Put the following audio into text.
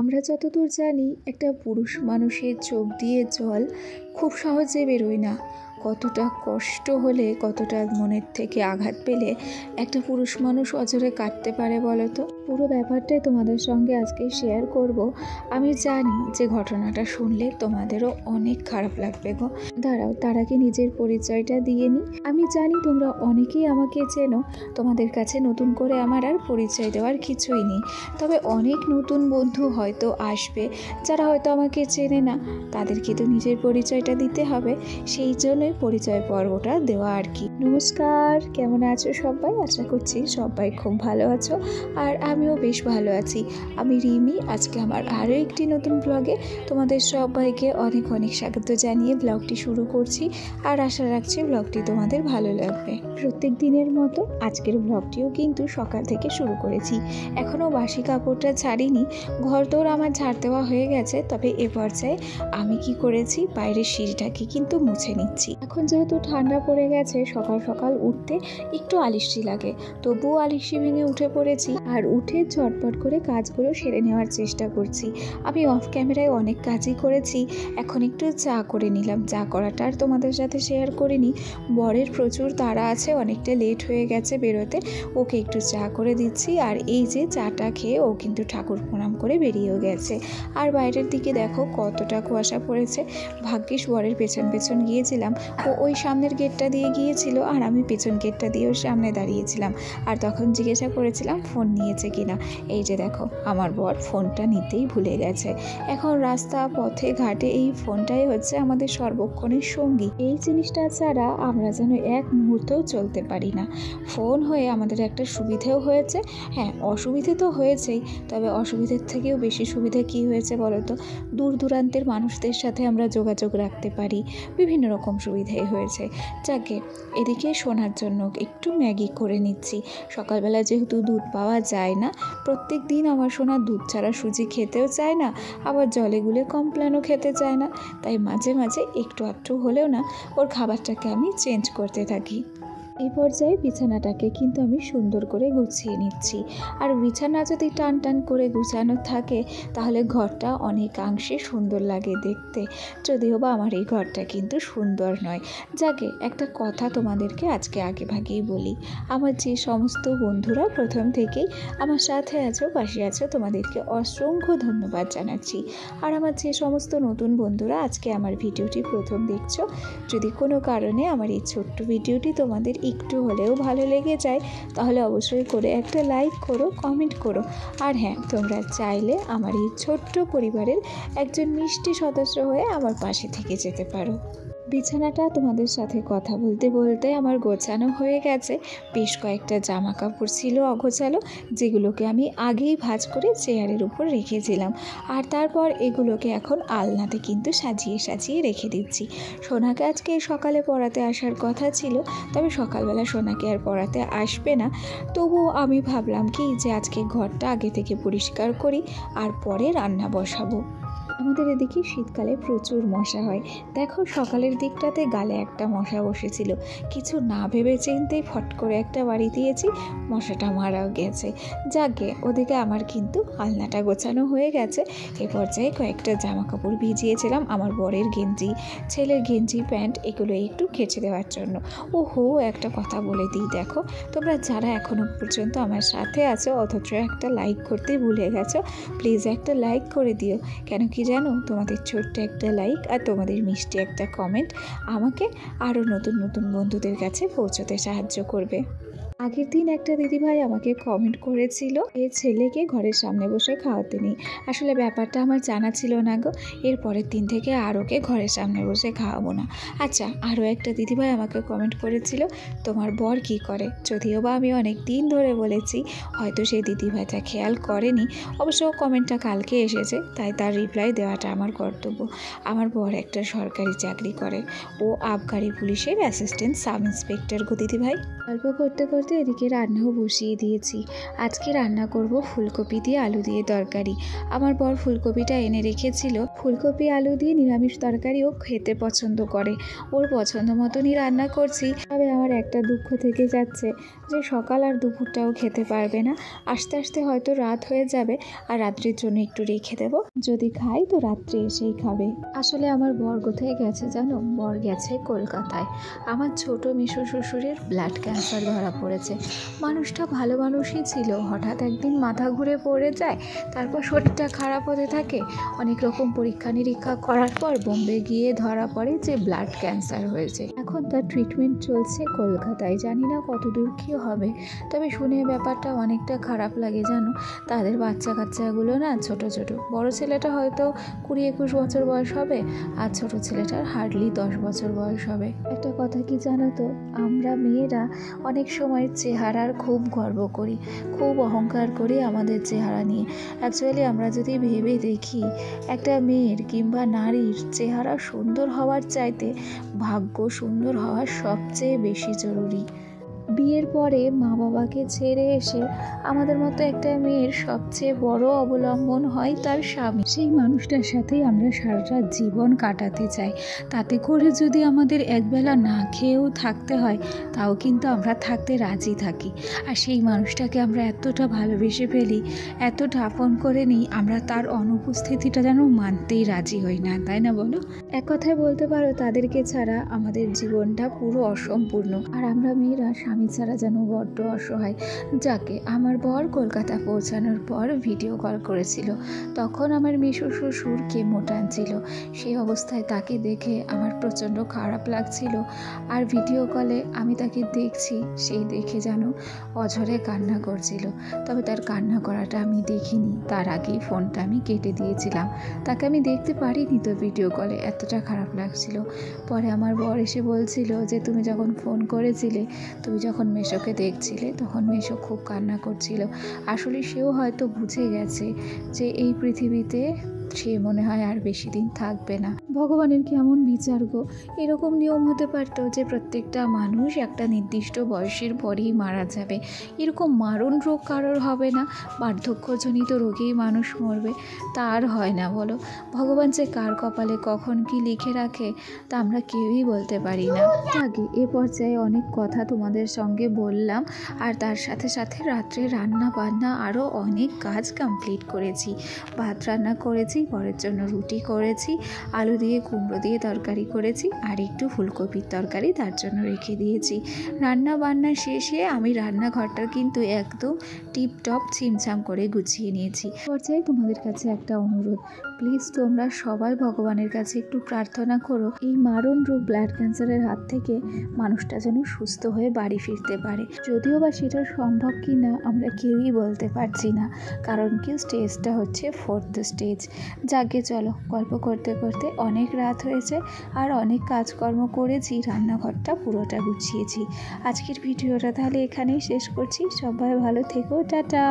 আমরা যতদূর জানি একটা পুরুষ মানুষের চোখ দিয়ে জল খুব সহজে বেরোয় না। কতটা কষ্ট হলে, কতটা মনের থেকে আঘাত পেলে একটা পুরুষ মানুষ অঝরে কাটতে পারে বলো তো। পুরো ব্যাপারটাই তোমাদের সঙ্গে আজকে শেয়ার করব। আমি জানি যে ঘটনাটা শুনলে তোমাদেরও অনেক খারাপ লাগবে গো। দাঁড়াও, তার আগে নিজের পরিচয়টা দিয়ে নিই। আমি জানি তোমরা অনেকেই আমাকে চেনো, তোমাদের কাছে নতুন করে আমার আর পরিচয় দেওয়ার কিছুই নেই। তবে অনেক নতুন বন্ধু হয়তো আসবে যারা হয়তো আমাকে চেনে না, তাদেরকে তো নিজের পরিচয়টা দিতে হবে, সেই জন্যই পরিচয় পর্বটা দেওয়া আর কি। নমস্কার, কেমন আছো সবাই? আশা করছি সবাই খুব ভালো আছো, আর আমিও বেশ ভালো আছি। আমি রিমি। আজকে আমার আরও একটি নতুন ব্লগে তোমাদের সবাইকে অনেক অনেক স্বাগত জানিয়ে ব্লগটি শুরু করছি, আর আশা রাখছি ব্লগটি তোমাদের ভালো লাগবে। প্রত্যেক দিনের মতো আজকের ব্লগটিও কিন্তু সকাল থেকে শুরু করেছি। এখনও বাসি কাপড়টা ছাড়িনি, ঘরদোর আমার ঝাড় দেওয়া হয়ে গেছে। তবে এ পর্যায়ে আমি কি করেছি, বাইরের সিঁড়িটাকে কিন্তু মুছে নিচ্ছি। এখন যেহেতু ঠান্ডা পড়ে গেছে, সকাল সকাল উঠতে একটু আলিস্যি লাগে, তবুও আলিস্যি ভেঙে উঠে পড়েছি, আর উঠে ঝটপট করে কাজগুলো সেরে নেওয়ার চেষ্টা করছি। আমি অফ ক্যামেরায় অনেক কাজই করেছি, এখন একটু চা করে নিলাম। চা করাটা আর তোমাদের সাথে শেয়ার করিনি, বরের প্রচুর তাড়া আছে, অনেকটা লেট হয়ে গেছে বেরোতে, ওকে একটু চা করে দিচ্ছি। আর এই যে চাটা খেয়ে ও কিন্তু ঠাকুর প্রণাম করে বেরিয়েও গেছে। আর বাইরের দিকে দেখো কতটা কুয়াশা পড়েছে। ভাগ্যিস বরের পেছন পেছন গিয়েছিলাম, ও ওই সামনের গেটটা দিয়ে গিয়েছিল, আর আমি পেছন গেটটা দিয়েও সামনে দাঁড়িয়েছিলাম। আর তখন জিজ্ঞাসা করেছিলাম ফোন নিয়েছে কিনা। এই যে দেখো, আমার বর ফোনটা নিতেই ভুলে গেছে। এখন রাস্তা পথে ঘাটে এই ফোনটাই হচ্ছে আমাদের সর্বক্ষণের সঙ্গী। এই জিনিসটা ছাড়া আমরা যেন এক মুহূর্তেও চলতে পারি না। ফোন হয়ে আমাদের একটা সুবিধেও হয়েছে, হ্যাঁ অসুবিধে তো হয়েছেই, তবে অসুবিধের থেকেও বেশি সুবিধা কি হয়েছে বলো তো? দূর দূরান্তের মানুষদের সাথে আমরা যোগাযোগ রাখতে পারি, বিভিন্ন রকম সুবিধাই হয়েছে। যাকে এদিকে শোনার জন্য একটু ম্যাগি করে নিচ্ছি। সকালবেলা যেহেতু দুধ পাওয়া যায় না, প্রত্যেক দিন আমার সোনা দুধ ছাড়া সুজি খেতেও চায় না, আবার জলে গুলে কমপ্লেনও খেতে চায় না, তাই মাঝে মাঝে একটু আধটু হলেও না ওর খাবারটাকে আমি চেঞ্জ করতে থাকি। এই পর্যায়ে বিছানাটাকে কিন্তু আমি সুন্দর করে গুছিয়ে নিচ্ছি। আর বিছানা যদি টান টান করে গুছানো থাকে তাহলে ঘরটা অনেকাংশে সুন্দর লাগে দেখতে, যদিও বা আমার এই ঘরটা কিন্তু সুন্দর নয়। যাকে একটা কথা তোমাদেরকে আজকে আগে ভাগেই বলি, আমার যে সমস্ত বন্ধুরা প্রথম থেকেই আমার সাথে আছো, পাশে আছো, তোমাদেরকে অসংখ্য ধন্যবাদ জানাচ্ছি। আর আমার যে সমস্ত নতুন বন্ধুরা আজকে আমার ভিডিওটি প্রথম দেখছো, যদি কোনো কারণে আমার এই ছোট্ট ভিডিওটি তোমাদের একটু হলেও ভালো লেগে যায় তাহলে অবশ্যই করে একটা লাইক করো, কমেন্ট করো। আর হ্যাঁ, তোমরা চাইলে আমার এই ছোট্ট পরিবারের একজন মিষ্টি সদস্য হয়ে আমার পাশে থেকে যেতে পারো। বিছানাটা তোমাদের সাথে কথা বলতে বলতে আমার গোছানো হয়ে গেছে। বেশ কয়েকটা জামা কাপড় ছিল অগোছালো, যেগুলোকে আমি আগেই ভাঁজ করে চেয়ারের উপর রেখেছিলাম, আর তারপর এগুলোকে এখন আলনাতে কিন্তু সাজিয়ে সাজিয়ে রেখে দিচ্ছি। সোনাকে আজকে সকালে পড়াতে আসার কথা ছিল, তবে সকালবেলা সোনাকে আর পড়াতে আসবে না। তবুও আমি ভাবলাম কি যে আজকে ঘরটা আগে থেকে পরিষ্কার করি, আর পরে রান্না বসাবো। আমাদের এদিকে শীতকালে প্রচুর মশা হয়। দেখো সকালের দিকটাতে গালে একটা মশা বসেছিল, কিছু না ভেবে চিন্তেই ফট করে একটা বাড়ি দিয়েছি, মশাটা মারাও গেছে। যাকে ওদিকে আমার কিন্তু আলনাটা গোছানো হয়ে গেছে। এ পর্যায়ে কয়েকটা জামা কাপড় ভিজিয়েছিলাম, আমার বরের গেঞ্জি, ছেলের গেঞ্জি, প্যান্ট, এগুলো একটু কেচে দেওয়ার জন্য। ওহো, একটা কথা বলে দিই, দেখো তোমরা যারা এখনও পর্যন্ত আমার সাথে আছো অথচ একটা লাইক করতে ভুলে গেছো, প্লিজ একটা লাইক করে দিও। কেন কি জানো, তোমাদের ছোট্ট একটা লাইক আর তোমাদের মিষ্টি একটা কমেন্ট আমাকে আরও নতুন নতুন বন্ধুদের কাছে পৌঁছতে সাহায্য করবে। আগের দিন একটা দিদিভাই আমাকে কমেন্ট করেছিল এই ছেলেকে ঘরের সামনে বসে খাওয়াতে নেই। আসলে ব্যাপারটা আমার জানা ছিল না গো। এর পরের দিন থেকে আর ওকে ঘরের সামনে বসে খাওয়াবো না। আচ্ছা, আরও একটা দিদিভাই আমাকে কমেন্ট করেছিল তোমার বর কী করে, যদিও বা আমি অনেক দিন ধরে বলেছি, হয়তো সেই দিদিভাইটা খেয়াল করেনি। অবশ্য কমেন্টটা কালকে এসেছে, তাই তার রিপ্লাই দেওয়াটা আমার কর্তব্য। আমার বর একটা সরকারি চাকরি করে, ও আবগারি পুলিশের অ্যাসিস্ট্যান্ট সাব ইন্সপেক্টর গো দিদিভাই। গল্প করতে করতে বলতে এদিকে রান্নাও বসিয়ে দিয়েছি। আজকে রান্না করব ফুলকপি দিয়ে আলু দিয়ে তরকারি। আমার বর ফুলকপিটা এনে রেখেছিল। ফুলকপি আলু দিয়ে নিরামিষ তরকারিও খেতে পছন্দ করে, ওর পছন্দ মতনই রান্না করছি। তবে আমার একটা দুঃখ থেকে যাচ্ছে যে সকাল আর দুপুরটাও খেতে পারবে না, আস্তে আস্তে হয়তো রাত হয়ে যাবে, আর রাত্রির জন্য একটু রেখে দেবো, যদি খাই তো রাত্রে এসেই খাবে। আসলে আমার বর কোথায় গেছে জানো? বর গেছে কলকাতায়। আমার ছোট মেসো শ্বশুরের ব্লাড ক্যান্সার ধরা পড়েছে। মানুষটা ভালো মানুষই ছিল, হঠাৎ একদিন মাথা ঘুরে পড়ে যায়, তারপর শরীরটা খারাপ হতে থাকে। অনেক রকম পরীক্ষা নিরীক্ষা করার পর বোম্বে গিয়ে ধরা পড়ে যে ব্লাড ক্যান্সার হয়েছে। এখন তার ট্রিটমেন্ট চলছে কলকাতায়, জানি না কতদূর কী হবে। তবে শুনে ব্যাপারটা অনেকটা খারাপ লাগে জানো। তাদের বাচ্চা কাচ্চাগুলো না ছোট ছোট, বড় ছেলেটা হয়তো 20-21 বছর বয়স হবে, আর ছোট ছেলেটার হার্ডলি 10 বছর বয়স হবে। একটা কথা কি জানো তো, আমরা মেয়েরা অনেক সময় চেহারার খুব গর্ব করি, খুব অহংকার করি আমাদের চেহারা নিয়ে। অ্যাকচুয়ালি আমরা যদি ভেবে দেখি, একটা মেয়ের কিংবা নারীর চেহারা সুন্দর হওয়ার চাইতে ভাগ্য সুন্দর হওয়া সবচেয়ে বেশি জরুরি। বিয়ের পরে মা বাবাকে ছেড়ে এসে আমাদের মতো একটা মেয়ের সবচেয়ে বড় অবলম্বন হয় তার স্বামী। সেই মানুষটার সাথেই আমরা সারাটা জীবন কাটাতে চাই। তাতে করে যদি আমাদের একবেলা না খেয়েও থাকতে হয়, তাও কিন্তু আমরা থাকতে রাজি থাকি। আর সেই মানুষটাকে আমরা এতটা ভালোবেসে ফেলি, এতটা আপন করে নিই, আমরা তার অনুপস্থিতিটা যেন মানতেই রাজি হই না, তাই না বলো? এক কথায় বলতে পারো তাদেরকে ছাড়া আমাদের জীবনটা পুরো অসম্পূর্ণ। আর আমরা মেয়েরা স্বামী ছাড়া যেন বড্ড অসহায়। যাকে আমার বর কলকাতা পৌঁছানোর পর ভিডিও কল করেছিল, তখন আমার মেসো শ্বশুর কেমো টানছিল। সেই অবস্থায় তাকে দেখে আমার প্রচণ্ড খারাপ লাগছিল। আর ভিডিও কলে আমি তাকে দেখছি, সেই দেখে যেন অঝরে কান্না করছিল। তবে তার কান্না করাটা আমি দেখিনি, তার আগেই ফোনটা আমি কেটে দিয়েছিলাম। তাকে আমি দেখতে পারিনি তো ভিডিও কলে, এতটা খারাপ লাগছিল। পরে আমার বর এসে বলছিল যে তুমি যখন ফোন করেছিলে, তুমি যখন মেসোকে দেখছিলে, তখন মেসো খুব কান্না করছিল। আসলে সেও হয়তো বুঝে গেছে যে এই পৃথিবীতে সে মনে হয় আর বেশি দিন থাকবে না। ভগবানের কেমন বিচার গো! এরকম নিয়ম হতে পারতো যে প্রত্যেকটা মানুষ একটা নির্দিষ্ট বয়সের পরেই মারা যাবে। এরকম মারণ রোগ কারোর হবে না, বার্ধক্যজনিত রোগেই মানুষ মরবে, তা আর হয় না বলো। ভগবান যে কার কপালে কখন কি লিখে রাখে তা আমরা কেউই বলতে পারি না। আগে এ পর্যায়ে অনেক কথা তোমাদের সঙ্গে বললাম, আর তার সাথে সাথে রাত্রে রান্না বান্না আরও অনেক কাজ কমপ্লিট করেছি। ভাত রান্না করেছি, পরের জন্য রুটি করেছি, আলু দিয়ে কুমড়ো দিয়ে তরকারি করেছি, আর একটু ফুলকপির তরকারি তার জন্য রেখে দিয়েছি। রান্না বান্না শেষে আমি রান্নাঘরটা কিন্তু একদম টিপটপ ছিমছাম করে গুছিয়ে নিয়েছি। পর্যায়ে তোমাদের কাছে একটা অনুরোধ, প্লিজ তোমরা সবাই ভগবানের কাছে একটু প্রার্থনা করো এই মারণ রোগ ব্লাড ক্যান্সারের হাত থেকে মানুষটা যেন সুস্থ হয়ে বাড়ি ফিরতে পারে। যদিও বা সেটা সম্ভব কি না আমরা কেউই বলতে পারছি না, কারণ কি স্টেজটা হচ্ছে 4th স্টেজ। যাকে চলো, গল্প করতে করতে অনেক রাত হয়েছে, আর অনেক কাজকর্ম করেছি, রান্নাঘরটা পুরোটা গুছিয়েছি। আজকের ভিডিওটা তাহলে এখানেই শেষ করছি। সবাই ভালো থেকো, টাটা।